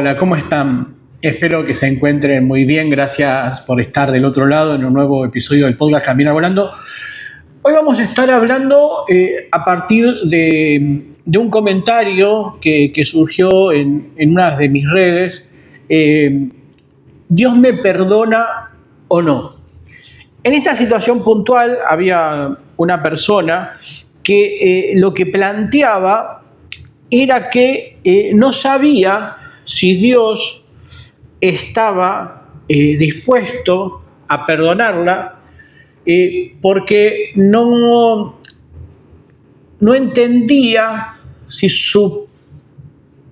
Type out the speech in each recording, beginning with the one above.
Hola, ¿cómo están? Espero que se encuentren muy bien. Gracias por estar del otro lado en un nuevo episodio del podcast Caminar Volando. Hoy vamos a estar hablando a partir de un comentario que surgió en una de mis redes. ¿Dios me perdona o no? En esta situación puntual había una persona que lo que planteaba era que no sabía si Dios estaba dispuesto a perdonarla porque no entendía si su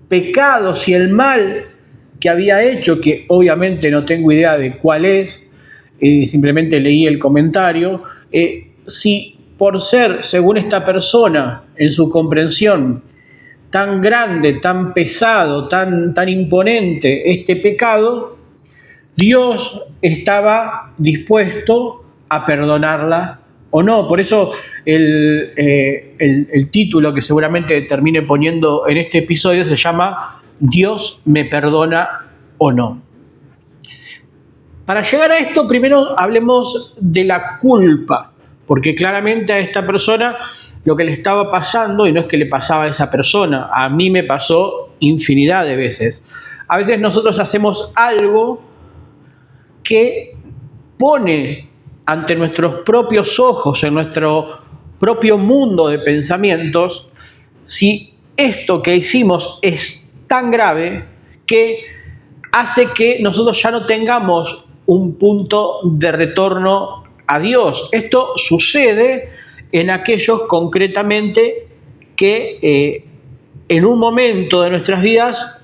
pecado, si el mal que había hecho, que obviamente no tengo idea de cuál es, simplemente leí el comentario, si por ser, según esta persona, en su comprensión, tan grande, tan pesado, tan imponente este pecado, Dios estaba dispuesto a perdonarla o no. Por eso el título que seguramente termine poniendo en este episodio se llama ¿Dios me perdona o no? Para llegar a esto, primero hablemos de la culpa, porque claramente a esta persona lo que le estaba pasando, y no es que le pasaba a esa persona, a mí me pasó infinidad de veces. A veces nosotros hacemos algo que pone ante nuestros propios ojos, en nuestro propio mundo de pensamientos, si esto que hicimos es tan grave que hace que nosotros ya no tengamos un punto de retorno a Dios. Esto sucede en aquellos concretamente que en un momento de nuestras vidas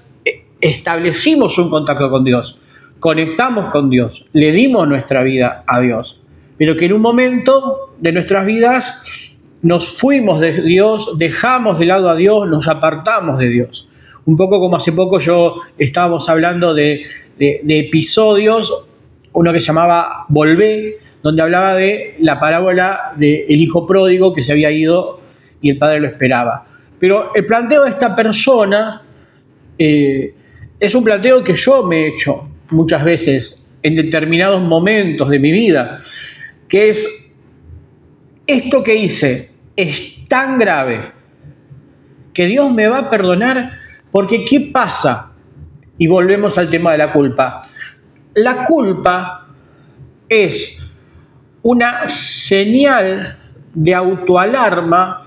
establecimos un contacto con Dios, conectamos con Dios, le dimos nuestra vida a Dios, pero que en un momento de nuestras vidas nos fuimos de Dios, dejamos de lado a Dios, nos apartamos de Dios. Un poco como hace poco estábamos hablando de episodios, uno que se llamaba Volvé, donde hablaba de la parábola del hijo pródigo que se había ido y el padre lo esperaba. Pero el planteo de esta persona es un planteo que yo me he hecho muchas veces en determinados momentos de mi vida, que es: esto que hice es tan grave que Dios me va a perdonar, porque ¿qué pasa? Y volvemos al tema de la culpa. La culpa es una señal de autoalarma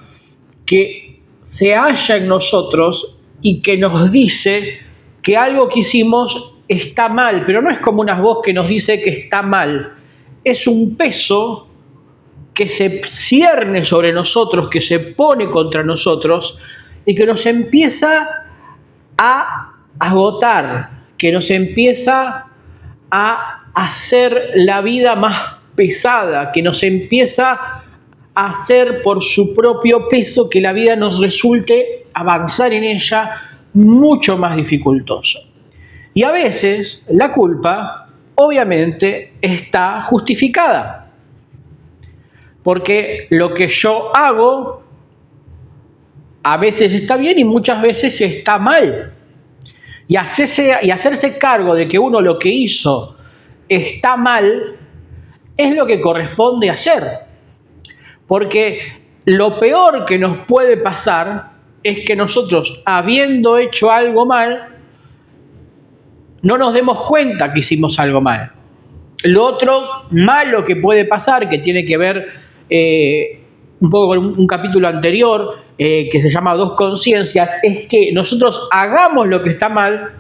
que se halla en nosotros y que nos dice que algo que hicimos está mal, pero no es como una voz que nos dice que está mal, es un peso que se cierne sobre nosotros, que se pone contra nosotros y que nos empieza a agotar, que nos empieza a hacer la vida más pesada, que nos empieza a hacer por su propio peso que la vida nos resulte avanzar en ella mucho más dificultoso. Y a veces la culpa obviamente está justificada, porque lo que yo hago a veces está bien y muchas veces está mal. Y hacerse cargo de que uno lo que hizo está mal es lo que corresponde hacer. Porque lo peor que nos puede pasar es que nosotros, habiendo hecho algo mal, no nos demos cuenta que hicimos algo mal. Lo otro malo que puede pasar, que tiene que ver un poco con un capítulo anterior, que se llama Dos Conciencias, es que nosotros hagamos lo que está mal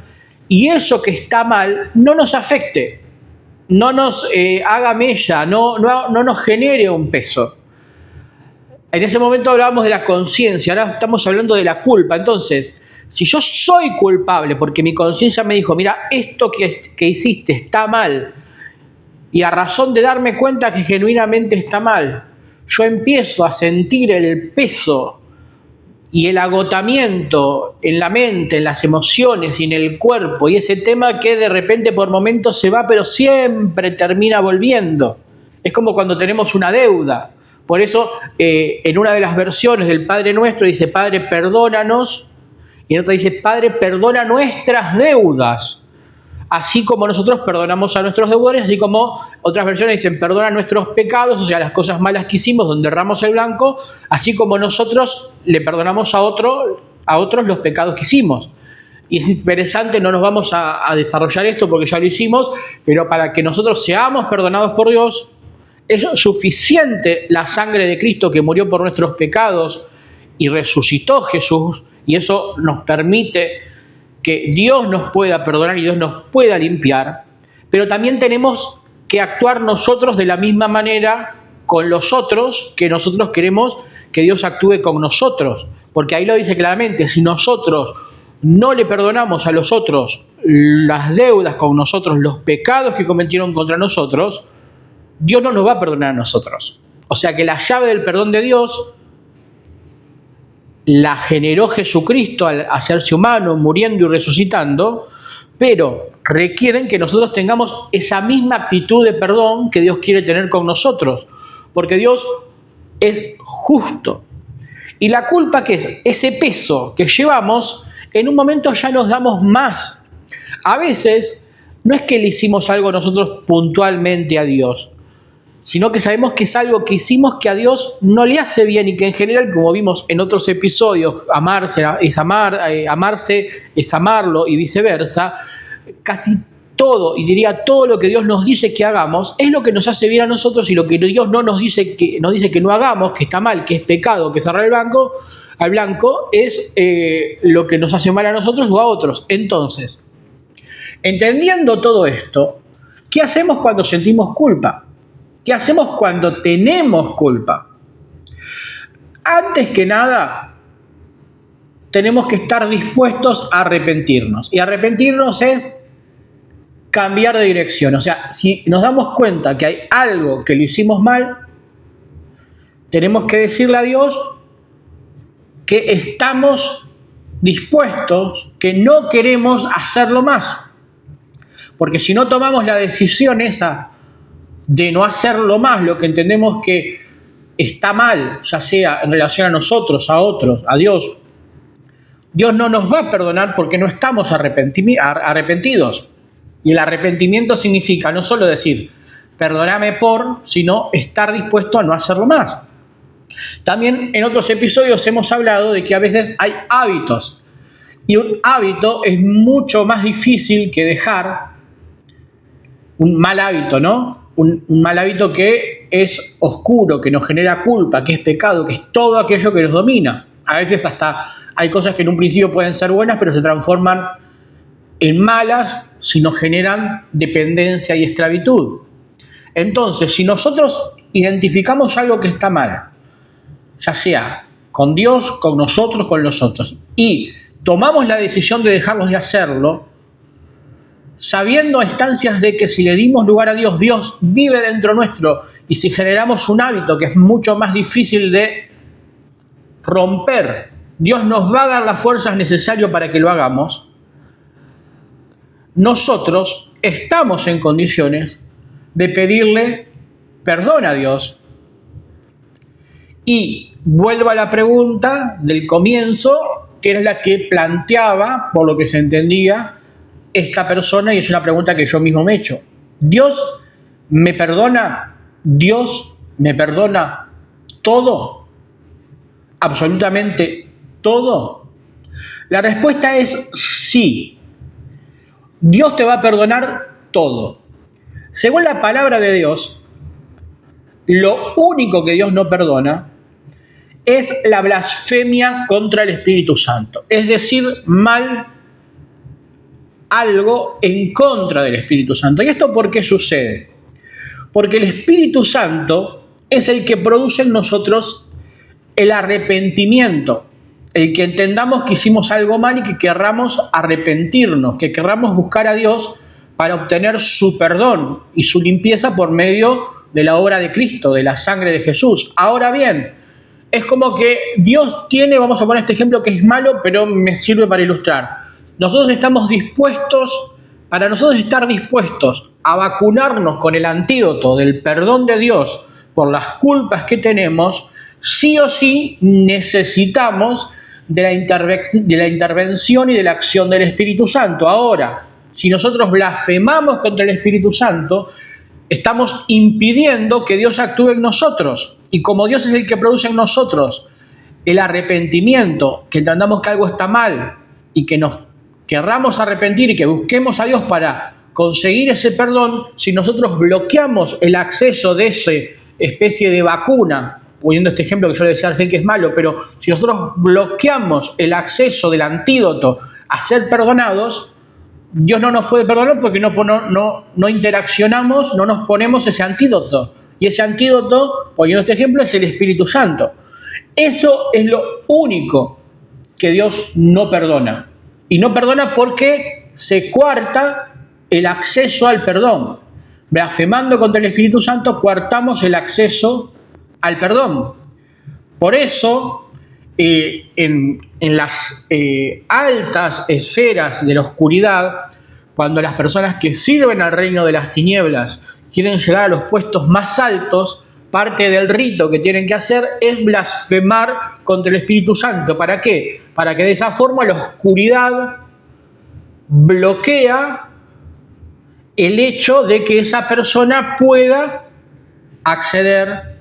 y eso que está mal no nos afecte, no nos haga mella, no nos genere un peso. En ese momento hablábamos de la conciencia, ahora estamos hablando de la culpa. Entonces, si yo soy culpable porque mi conciencia me dijo, mira, esto que hiciste está mal, y a razón de darme cuenta que genuinamente está mal, yo empiezo a sentir el peso y el agotamiento en la mente, en las emociones y en el cuerpo, y ese tema que de repente por momentos se va, pero siempre termina volviendo. Es como cuando tenemos una deuda. Por eso, en una de las versiones del Padre Nuestro dice: Padre, perdónanos, Y en otra dice, Padre, perdona nuestras deudas, así como nosotros perdonamos a nuestros deudores, así como otras versiones dicen, perdona nuestros pecados, o sea, las cosas malas que hicimos, donde erramos el blanco, así como nosotros le perdonamos a otros los pecados que hicimos. Y es interesante, no nos vamos a desarrollar esto porque ya lo hicimos, pero para que nosotros seamos perdonados por Dios, es suficiente la sangre de Cristo que murió por nuestros pecados y resucitó Jesús, y eso nos permite que Dios nos pueda perdonar y Dios nos pueda limpiar, pero también tenemos que actuar nosotros de la misma manera con los otros que nosotros queremos que Dios actúe con nosotros, porque ahí lo dice claramente, si nosotros no le perdonamos a los otros las deudas con nosotros, los pecados que cometieron contra nosotros, Dios no nos va a perdonar a nosotros. O sea que la llave del perdón de Dios la generó Jesucristo al hacerse humano, muriendo y resucitando, pero requieren que nosotros tengamos esa misma actitud de perdón que Dios quiere tener con nosotros, porque Dios es justo. Y la culpa, que es ese peso que llevamos, en un momento ya nos damos más. A veces no es que le hicimos algo nosotros puntualmente a Dios, sino que sabemos que es algo que hicimos que a Dios no le hace bien y que en general, como vimos en otros episodios, amarse es amarlo y viceversa, casi todo, y diría todo lo que Dios nos dice que hagamos, es lo que nos hace bien a nosotros, y lo que Dios no nos dice que no hagamos, que está mal, que es pecado, que cerrar al blanco, es lo que nos hace mal a nosotros o a otros. Entonces, entendiendo todo esto, ¿qué hacemos cuando sentimos culpa? ¿Qué hacemos cuando tenemos culpa? Antes que nada, tenemos que estar dispuestos a arrepentirnos. Y arrepentirnos es cambiar de dirección. O sea, si nos damos cuenta que hay algo que lo hicimos mal, tenemos que decirle a Dios que estamos dispuestos, que no queremos hacerlo más. Porque si no tomamos la decisión esa de no hacerlo más, lo que entendemos que está mal, ya sea en relación a nosotros, a otros, a Dios, Dios no nos va a perdonar porque no estamos arrepentidos. Y el arrepentimiento significa no solo decir, perdóname sino estar dispuesto a no hacerlo más. También en otros episodios hemos hablado de que a veces hay hábitos. Y un hábito es mucho más difícil que dejar. Un mal hábito, ¿no? Un mal hábito que es oscuro, que nos genera culpa, que es pecado, que es todo aquello que nos domina. A veces hasta hay cosas que en un principio pueden ser buenas, pero se transforman en malas si nos generan dependencia y esclavitud. Entonces, si nosotros identificamos algo que está mal, ya sea con Dios, con nosotros, con los otros, y tomamos la decisión de dejarlos de hacerlo, sabiendo a instancias de que si le dimos lugar a Dios, Dios vive dentro nuestro, y si generamos un hábito que es mucho más difícil de romper, Dios nos va a dar las fuerzas necesarias para que lo hagamos, nosotros estamos en condiciones de pedirle perdón a Dios. Y vuelvo a la pregunta del comienzo, que era la que planteaba, por lo que se entendía, esta persona, y es una pregunta que yo mismo me he hecho. ¿Dios me perdona? ¿Dios me perdona todo? ¿Absolutamente todo? La respuesta es sí. Dios te va a perdonar todo. Según la palabra de Dios, lo único que Dios no perdona es la blasfemia contra el Espíritu Santo. Es decir, algo en contra del Espíritu Santo. ¿Y esto por qué sucede? Porque el Espíritu Santo es el que produce en nosotros el arrepentimiento, el que entendamos que hicimos algo mal y que querramos arrepentirnos, que querramos buscar a Dios para obtener su perdón y su limpieza por medio de la obra de Cristo, de la sangre de Jesús. Ahora bien, es como que Dios tiene, vamos a poner este ejemplo que es malo, pero me sirve para ilustrar. Nosotros estamos dispuestos, para nosotros estar dispuestos a vacunarnos con el antídoto del perdón de Dios por las culpas que tenemos, sí o sí necesitamos de la intervención y de la acción del Espíritu Santo. Ahora, si nosotros blasfemamos contra el Espíritu Santo, estamos impidiendo que Dios actúe en nosotros. Y como Dios es el que produce en nosotros el arrepentimiento, que entendamos que algo está mal y que nos querramos arrepentir y que busquemos a Dios para conseguir ese perdón, si nosotros bloqueamos el acceso de esa especie de vacuna, poniendo este ejemplo que yo le decía recién que es malo, pero si nosotros bloqueamos el acceso del antídoto a ser perdonados, Dios no nos puede perdonar porque no interaccionamos, no nos ponemos ese antídoto. Y ese antídoto, poniendo este ejemplo, es el Espíritu Santo. Eso es lo único que Dios no perdona. Y no perdona porque se coarta el acceso al perdón. Blasfemando contra el Espíritu Santo, coartamos el acceso al perdón. Por eso, en las altas esferas de la oscuridad, cuando las personas que sirven al reino de las tinieblas quieren llegar a los puestos más altos, parte del rito que tienen que hacer es blasfemar contra el Espíritu Santo. ¿Para qué? Para que de esa forma la oscuridad bloquea el hecho de que esa persona pueda acceder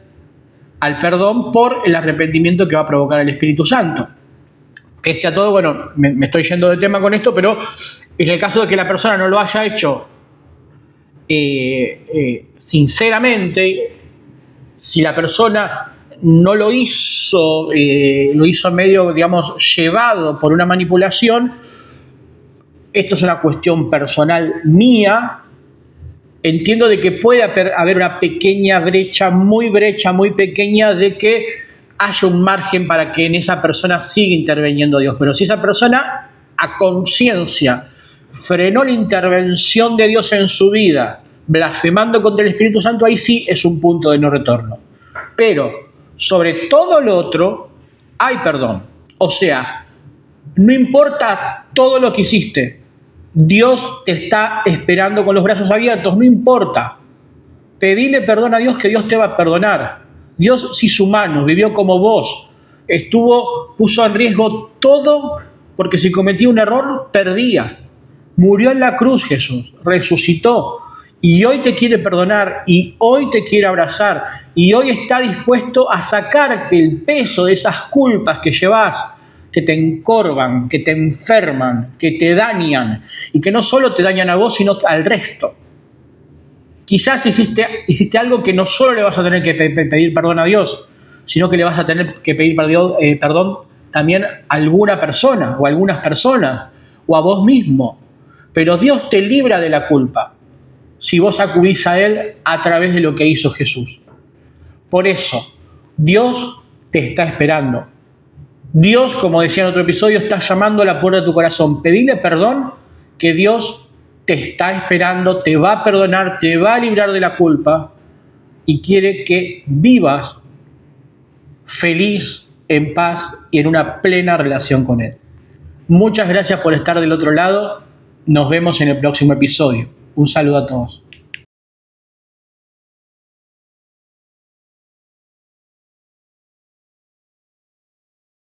al perdón por el arrepentimiento que va a provocar el Espíritu Santo. Pese a todo, bueno, me estoy yendo de tema con esto, pero en el caso de que la persona no lo haya hecho sinceramente, si la persona no lo hizo medio, digamos, llevado por una manipulación, esto es una cuestión personal mía. Entiendo de que puede haber una pequeña brecha muy pequeña de que haya un margen para que en esa persona siga interviniendo Dios. Pero si esa persona a conciencia frenó la intervención de Dios en su vida, blasfemando contra el Espíritu Santo, ahí sí es un punto de no retorno. Pero sobre todo lo otro hay perdón. O sea, no importa todo lo que hiciste, Dios te está esperando con los brazos abiertos, no importa. Pedile perdón a Dios, que Dios te va a perdonar. Dios se hizo humano, vivió como vos, puso en riesgo todo, porque si cometía un error, perdía. Murió en la cruz Jesús, resucitó, y hoy te quiere perdonar, y hoy te quiere abrazar, y hoy está dispuesto a sacarte el peso de esas culpas que llevas, que te encorvan, que te enferman, que te dañan, y que no solo te dañan a vos, sino al resto. Quizás hiciste algo que no solo le vas a tener que pedir perdón a Dios, sino que le vas a tener que pedir perdón también a alguna persona, o a algunas personas, o a vos mismo. Pero Dios te libra de la culpa si vos acudís a Él a través de lo que hizo Jesús. Por eso, Dios te está esperando. Dios, como decía en otro episodio, está llamando a la puerta de tu corazón. Pedile perdón, que Dios te está esperando, te va a perdonar, te va a librar de la culpa y quiere que vivas feliz, en paz y en una plena relación con Él. Muchas gracias por estar del otro lado. Nos vemos en el próximo episodio. Un saludo a todos.